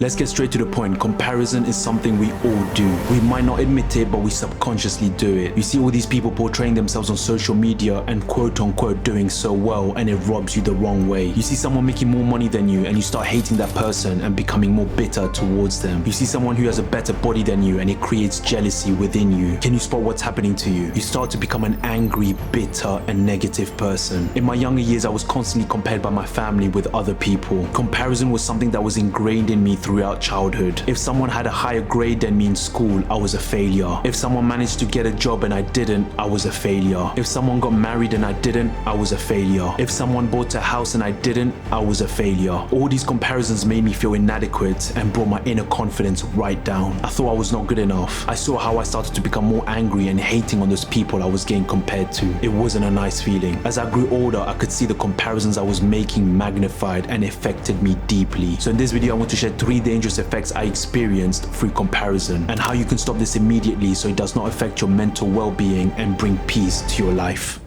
Let's get straight to the point. Comparison is something we all do. We might not admit it, but we subconsciously do it. You see all these people portraying themselves on social media and quote unquote doing so well, and it rubs you the wrong way. You see someone making more money than you and you start hating that person and becoming more bitter towards them. You see someone who has a better body than you and it creates jealousy within you. Can you spot what's happening to you? You start to become an angry, bitter and negative person. In my younger years, I was constantly compared by my family with other people. Comparison was something that was ingrained in me throughout childhood. If someone had a higher grade than me in school, I was a failure. If someone managed to get a job and I didn't, I was a failure. If someone got married and I didn't, I was a failure. If someone bought a house and I didn't, I was a failure. All these comparisons made me feel inadequate and brought my inner confidence right down. I thought I was not good enough. I saw how I started to become more angry and hating on those people I was getting compared to. It wasn't a nice feeling. As I grew older, I could see the comparisons I was making magnified and affected me deeply. So in this video, I want to share 3 dangerous effects I experienced through comparison and how you can stop this immediately so it does not affect your mental well-being and bring peace to your life.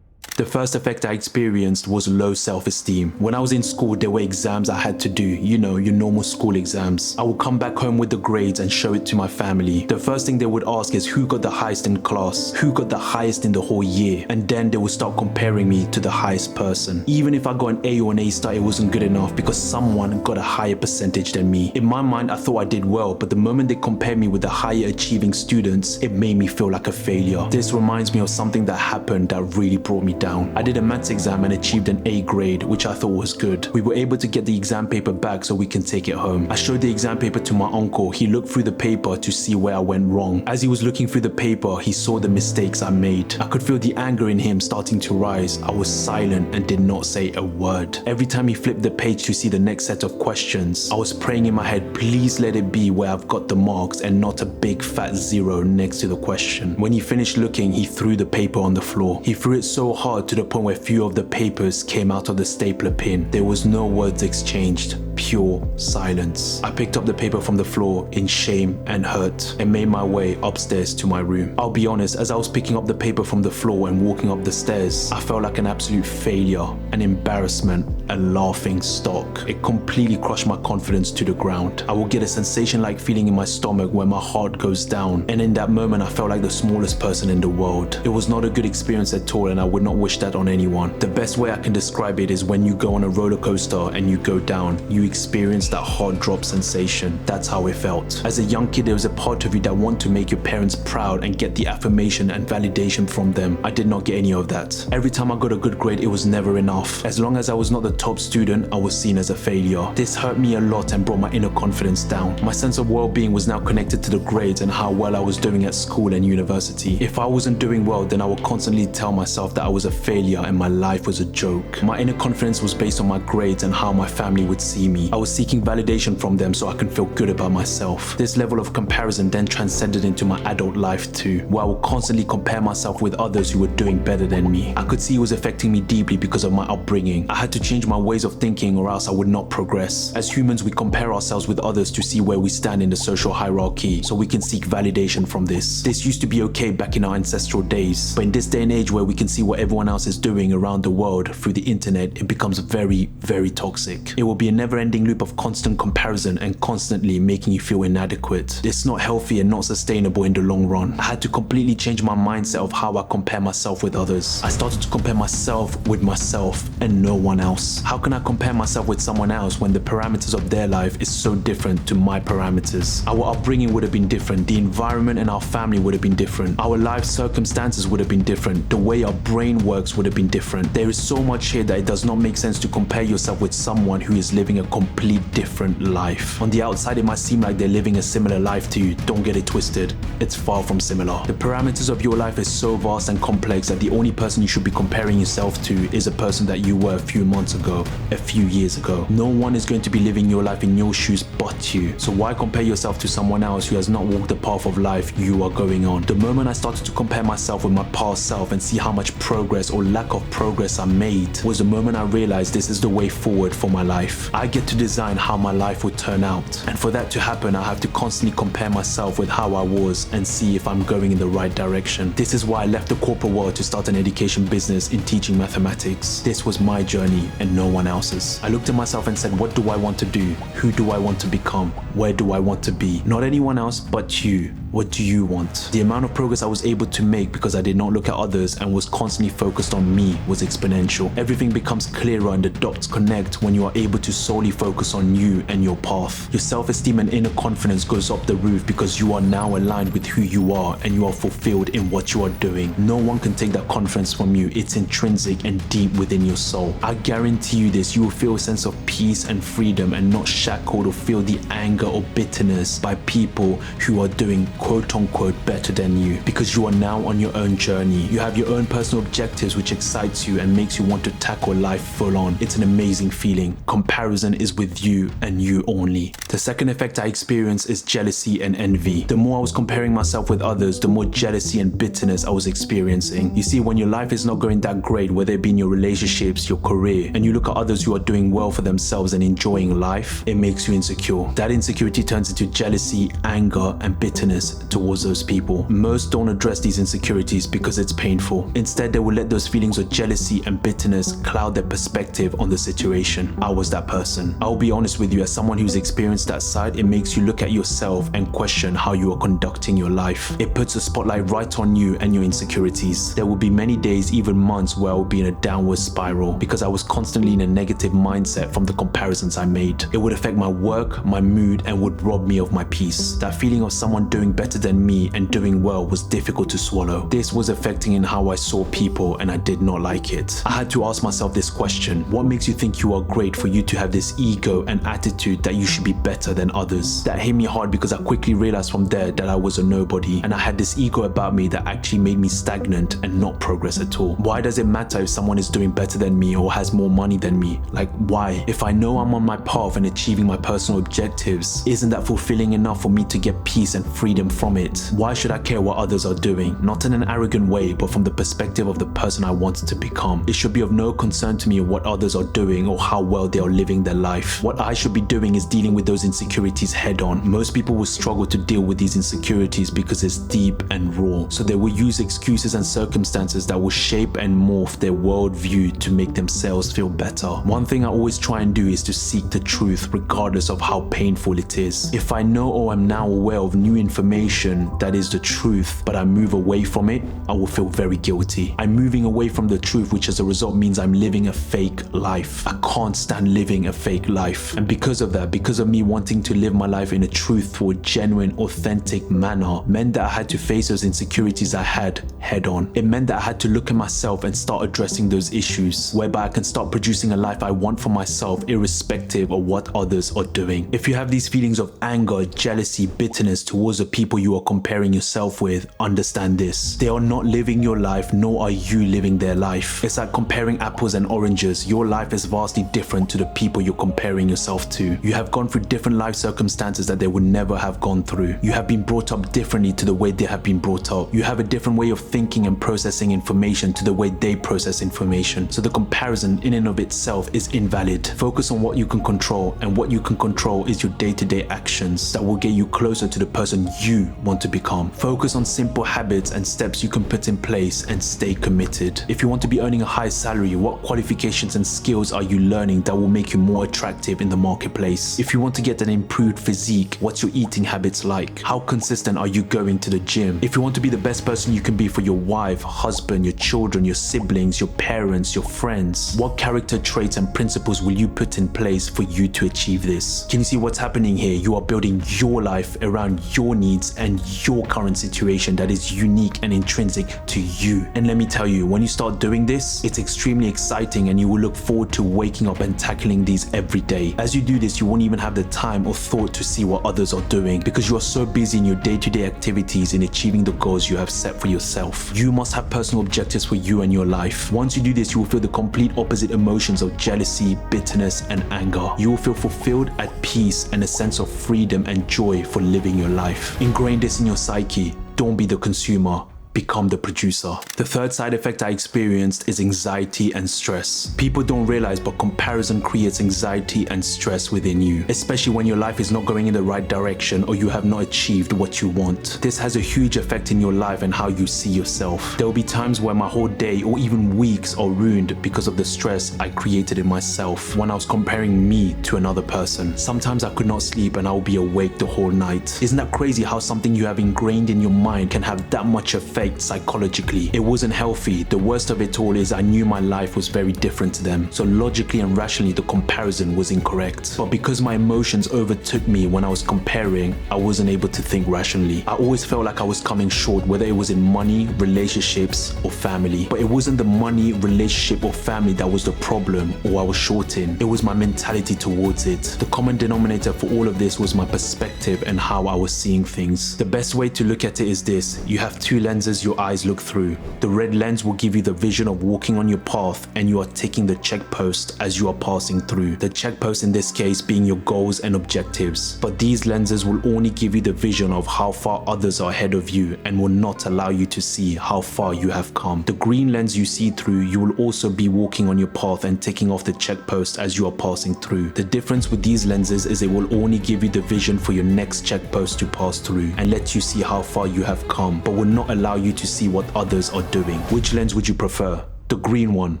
The first effect I experienced was low self-esteem. When I was in school, there were exams I had to do, you know, your normal school exams. I would come back home with the grades and show it to my family. The first thing they would ask is who got the highest in class, who got the highest in the whole year, and then they would start comparing me to the highest person. Even if I got an A or an A star, it wasn't good enough because someone got a higher percentage than me. In my mind, I thought I did well, but the moment they compared me with the higher achieving students, it made me feel like a failure. This reminds me of something that happened that really brought me down. I did a maths exam and achieved an A grade, which I thought was good. We were able to get the exam paper back so we can take it home. I showed the exam paper to my uncle. He looked through the paper to see where I went wrong. As he was looking through the paper, he saw the mistakes I made. I could feel the anger in him starting to rise. I was silent and did not say a word. Every time he flipped the page to see the next set of questions, I was praying in my head, please let it be where I've got the marks and not a big fat 0 next to the question. When he finished looking, he threw the paper on the floor. He threw it so hard to the point where few of the papers came out of the stapler pin. There was no words exchanged, pure silence. I picked up the paper from the floor in shame and hurt and made my way upstairs to my room. I'll be honest, as I was picking up the paper from the floor and walking up the stairs, I felt like an absolute failure, an embarrassment, a laughing stock. It completely crushed my confidence to the ground. I will get a sensation-like feeling in my stomach where my heart goes down, and in that moment I felt like the smallest person in the world. It was not a good experience at all, and I would not wish that on anyone. The best way I can describe it is when you go on a roller coaster and you go down, you experience that heart drop sensation. That's how it felt. As a young kid, there was a part of you that want to make your parents proud and get the affirmation and validation from them. I did not get any of that. Every time I got a good grade, it was never enough. As long as I was not the top student, I was seen as a failure. This hurt me a lot and brought my inner confidence down. My sense of well-being was now connected to the grades and how well I was doing at school and university. If I wasn't doing well, then I would constantly tell myself that I was a failure and my life was a joke. My inner confidence was based on my grades and how my family would see me. I was seeking validation from them so I can feel good about myself. This level of comparison then transcended into my adult life too, where I would constantly compare myself with others who were doing better than me. I could see it was affecting me deeply because of my upbringing. I had to change my ways of thinking or else I would not progress. As humans, we compare ourselves with others to see where we stand in the social hierarchy, so we can seek validation from this. This used to be okay back in our ancestral days, but in this day and age where we can see what everyone else is doing around the world through the internet, it becomes very, very toxic. It will be a never-ending loop of constant comparison and constantly making you feel inadequate. It's not healthy and not sustainable in the long run. I had to completely change my mindset of how I compare myself with others. I started to compare myself with myself and no one else. How can I compare myself with someone else when the parameters of their life is so different to my parameters? Our upbringing would have been different. The environment and our family would have been different. Our life circumstances would have been different. The way our brain works would have been different. There is so much here that it does not make sense to compare yourself with someone who is living a complete different life. On the outside, it might seem like they're living a similar life to you. Don't get it twisted. It's far from similar. The parameters of your life is so vast and complex that the only person you should be comparing yourself to is a person that you were a few months ago, a few years ago. No one is going to be living your life in your shoes but you. So why compare yourself to someone else who has not walked the path of life you are going on? The moment I started to compare myself with my past self and see how much progress progress or lack of progress I made was the moment I realized this is the way forward for my life. I get to design how my life would turn out. And for that to happen, I have to constantly compare myself with how I was and see if I'm going in the right direction. This is why I left the corporate world to start an education business in teaching mathematics. This was my journey and no one else's. I looked at myself and said, what do I want to do? Who do I want to become? Where do I want to be? Not anyone else, but you. What do you want? The amount of progress I was able to make because I did not look at others and was constantly focused on me was exponential. Everything becomes clearer and the dots connect when you are able to solely focus on you and your path. Your self-esteem and inner confidence goes up the roof because you are now aligned with who you are and you are fulfilled in what you are doing. No one can take that confidence from you. It's intrinsic and deep within your soul. I guarantee you this, you will feel a sense of peace and freedom and not shackled or feel the anger or bitterness by people who are doing quote-unquote better than you, because you are now on your own journey. You have your own personal objectives which excites you and makes you want to tackle life full on. It's an amazing feeling. Comparison is with you and you only. The second effect I experienced is jealousy and envy. The more I was comparing myself with others, the more jealousy and bitterness I was experiencing. You see, when your life is not going that great, whether it be in your relationships, your career, and you look at others who are doing well for themselves and enjoying life, it makes you insecure. That insecurity turns into jealousy, anger, and bitterness towards those people. Most don't address these insecurities because it's painful. Instead, they will let those feelings of jealousy and bitterness cloud their perspective on the situation. I was that person. I'll be honest with you, as someone who's experienced that side, it makes you look at yourself and question how you are conducting your life. It puts a spotlight right on you and your insecurities. There will be many days, even months, where I will be in a downward spiral because I was constantly in a negative mindset from the comparisons I made. It would affect my work, my mood, and would rob me of my peace. That feeling of someone doing better than me and doing well was difficult to swallow. This was affecting in how I saw people and I did not like it. I had to ask myself this question: what makes you think you are great for you to have this ego and attitude that you should be better than others? That hit me hard because I quickly realized from there that I was a nobody and I had this ego about me that actually made me stagnant and not progress at all. Why does it matter if someone is doing better than me or has more money than me? Like, why? If I know I'm on my path and achieving my personal objectives, isn't that fulfilling enough for me to get peace and freedom from it? Why should I care what others are doing? Not in an arrogant way, but from the perspective of the person I want to become. It should be of no concern to me what others are doing or how well they are living their life. What I should be doing is dealing with those insecurities head on. Most people will struggle to deal with these insecurities because it's deep and raw. So they will use excuses and circumstances that will shape and morph their worldview to make themselves feel better. One thing I always try and do is to seek the truth regardless of how painful it is. If I know or am now aware of new information that is the truth, but I move away from it, I will feel very guilty. I'm moving away from the truth, which as a result means I'm living a fake life. I can't stand living a fake life. And because of that, because of me wanting to live my life in a truthful, genuine, authentic manner, meant that I had to face those insecurities I had head on. It meant that I had to look at myself and start addressing those issues, whereby I can start producing a life I want for myself, irrespective of what others are doing. If you have these feelings of anger, jealousy, bitterness towards the people you are comparing yourself with, understand this: they are not living your life, nor are you living their life. It's like comparing apples and oranges. Your life is vastly different to the people you're comparing yourself to. You have gone through different life circumstances that they would never have gone through. You have been brought up differently to the way they have been brought up. You have a different way of thinking and processing information to the way they process information. So the comparison in and of itself is invalid. Focus on what you can control, and what you can control is your day-to-day actions that will get you closer to the person you want to become. Focus on simple habits and steps you can put in place and stay committed. If you want to be earning a high salary, what qualifications and skills are you learning that will make you more attractive in the marketplace? If you want to get an improved physique, what's your eating habits like? How consistent are you going to the gym? If you want to be the best person you can be for your wife, husband, your children, your siblings, your parents, your friends, what character traits and principles will you put in place for you to achieve this? Can you see what's happening here? You are building your life around your needs and your current situation that is unique and intrinsic to you. And let me tell you, when you start doing this, it's extremely exciting and you will look forward to waking up and tackling these every day. As you do this, you won't even have the time or thought to see what others are doing because you are so busy in your day-to-day activities in achieving the goals you have set for yourself. You must have personal objectives for you and your life. Once you do this, you will feel the complete opposite emotions of jealousy, bitterness, and anger. You will feel fulfilled, at peace, and a sense of freedom and joy for living your life. Ingrain this in your psyche. Don't be the consumer. become the producer. The third side effect I experienced is anxiety and stress. People don't realize, but comparison creates anxiety and stress within you, especially when your life is not going in the right direction or you have not achieved what you want. This has a huge effect in your life and how you see yourself. There will be times where my whole day or even weeks are ruined because of the stress I created in myself when I was comparing me to another person. Sometimes I could not sleep and I would be awake the whole night. Isn't that crazy how something you have ingrained in your mind can have that much effect psychologically? It wasn't healthy. The worst of it all is I knew my life was very different to them. So logically and rationally, the comparison was incorrect. But because my emotions overtook me when I was comparing, I wasn't able to think rationally. I always felt like I was coming short, whether it was in money, relationships, or family. But it wasn't the money, relationship, or family that was the problem or I was short in. It was my mentality towards it. The common denominator for all of this was my perspective and how I was seeing things. The best way to look at it is this: you have two lenses your eyes look through. The red lens will give you the vision of walking on your path and you are ticking the check post as you are passing through. The check post in this case being your goals and objectives. But these lenses will only give you the vision of how far others are ahead of you and will not allow you to see how far you have come. The green lens you see through, you will also be walking on your path and ticking off the check post as you are passing through. The difference with these lenses is it will only give you the vision for your next check post to pass through and let you see how far you have come, but will not allow you to see what others are doing. Which lens would you prefer? The green one,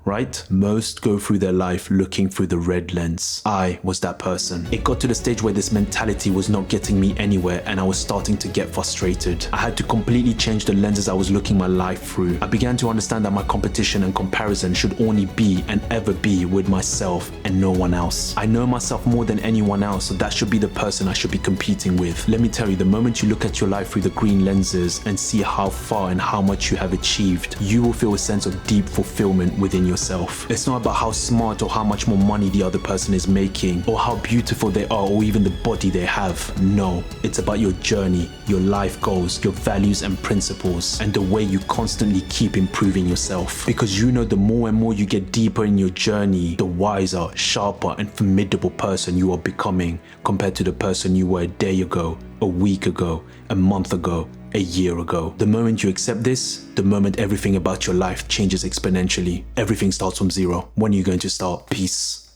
right? Most go through their life looking through the red lens. I was that person. It got to the stage where this mentality was not getting me anywhere and I was starting to get frustrated. I had to completely change the lenses I was looking my life through. I began to understand that my competition and comparison should only be and ever be with myself and no one else. I know myself more than anyone else, so that should be the person I should be competing with. Let me tell you, the moment you look at your life through the green lenses and see how far and how much you have achieved, you will feel a sense of deep fulfillment within yourself. It's not about how smart or how much more money the other person is making or how beautiful they are or even the body they have. No, it's about your journey, your life goals, your values and principles, and the way you constantly keep improving yourself. Because you know the more and more you get deeper in your journey, the wiser, sharper and formidable person you are becoming compared to the person you were a day ago, a week ago, a month ago, a year ago. The moment you accept this, the moment everything about your life changes exponentially. Everything starts from zero. When are you going to start? Peace.